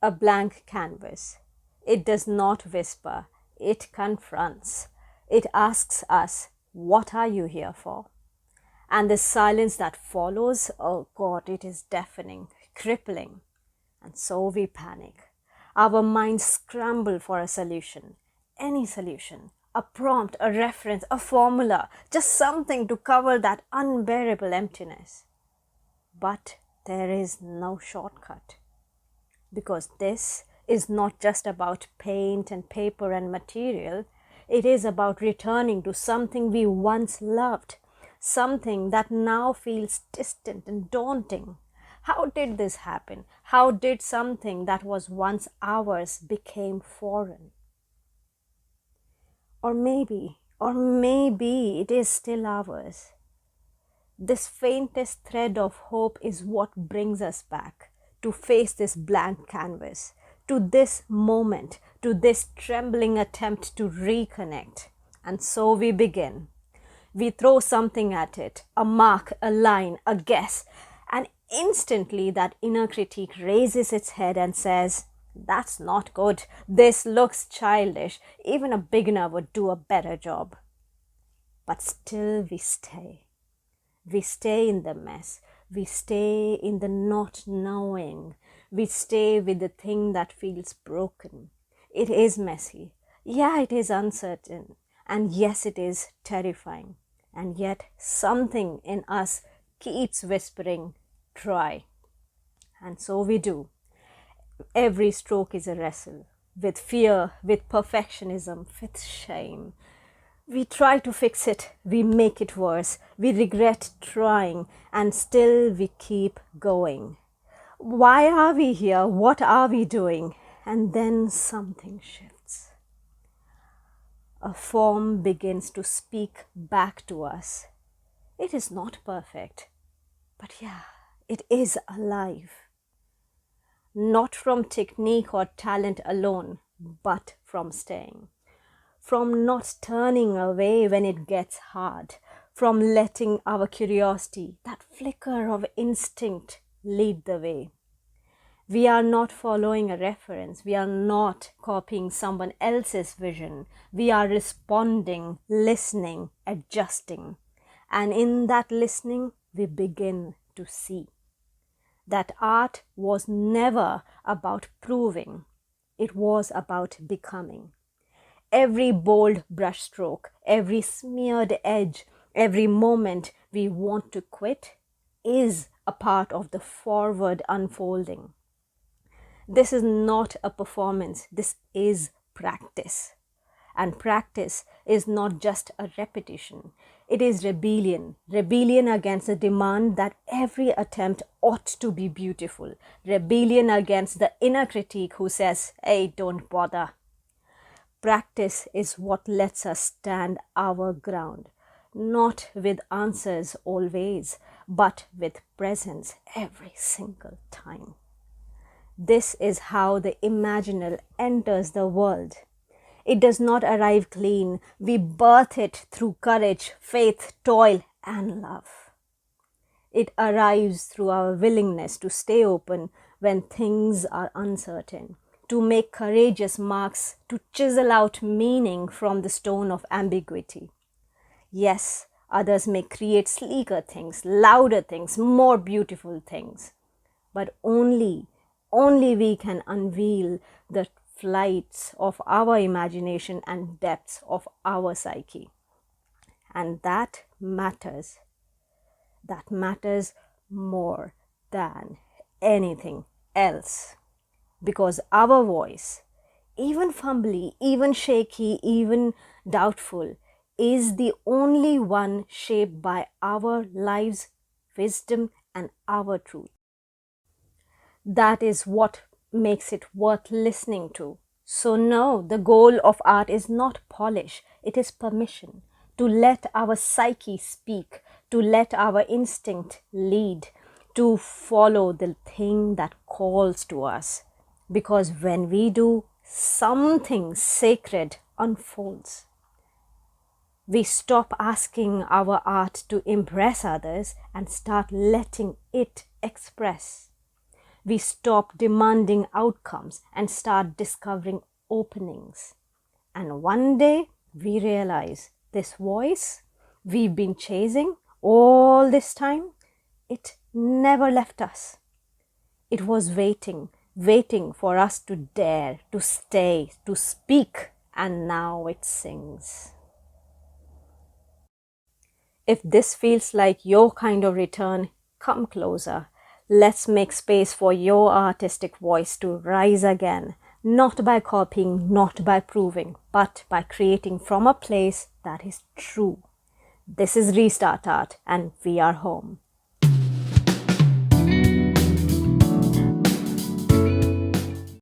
A blank canvas. It does not whisper, it confronts. It asks us, what are you here for? And the silence that follows, oh God, it is deafening, crippling. And so we panic. Our minds scramble for a solution, any solution, a prompt, a reference, a formula, just something to cover that unbearable emptiness. But there is no shortcut. Because this is not just about paint and paper and material. It is about returning to something we once loved, something that now feels distant and daunting. How did this happen? How did something that was once ours become foreign? Or maybe it is still ours. This faintest thread of hope is what brings us back to face this blank canvas, to this moment, to this trembling attempt to reconnect. And so we begin. We throw something at it, a mark, a line, a guess, and instantly that inner critique raises its head and says, that's not good, this looks childish, even a beginner would do a better job. But still we stay. We stay in the mess. We stay in the not knowing. We stay with the thing that feels broken. It is messy. Yeah, it is uncertain. And yes, it is terrifying. And yet something in us keeps whispering, try. And so we do. Every stroke is a wrestle. With fear, with perfectionism, with shame. We try to fix it, we make it worse, we regret trying, and still we keep going. Why are we here? What are we doing? And then something shifts. A form begins to speak back to us. It is not perfect, but yeah, it is alive. Not from technique or talent alone, but from staying. From not turning away when it gets hard, from letting our curiosity, that flicker of instinct, lead the way. We are not following a reference, we are not copying someone else's vision, we are responding, listening, adjusting. And in that listening, we begin to see. That art was never about proving, it was about becoming. Every bold brushstroke, every smeared edge, every moment we want to quit is a part of the forward unfolding. This is not a performance, this is practice. And practice is not just a repetition, it is rebellion. Rebellion against the demand that every attempt ought to be beautiful. Rebellion against the inner critique who says, hey, don't bother. Practice is what lets us stand our ground, not with answers always, but with presence every single time. This is how the imaginal enters the world. It does not arrive clean. We birth it through courage, faith, toil, and love. It arrives through our willingness to stay open when things are uncertain, to make courageous marks, to chisel out meaning from the stone of ambiguity. Yes, others may create sleeker things, louder things, more beautiful things, but only we can unveil the flights of our imagination and depths of our psyche. And that matters. That matters more than anything else. Because our voice, even fumbly, even shaky, even doubtful, is the only one shaped by our lives, wisdom, and our truth. That is what makes it worth listening to. So no, the goal of art is not polish, it is permission to let our psyche speak, to let our instinct lead, to follow the thing that calls to us. Because when we do, something sacred unfolds. We stop asking our art to impress others and start letting it express. We stop demanding outcomes and start discovering openings. And one day we realize this voice we've been chasing all this time, it never left us. It was waiting for us to dare, to stay, to speak, and now it sings. If this feels like your kind of return, come closer. Let's make space for your artistic voice to rise again, not by copying, not by proving, but by creating from a place that is true. This is Restart Art, and we are home.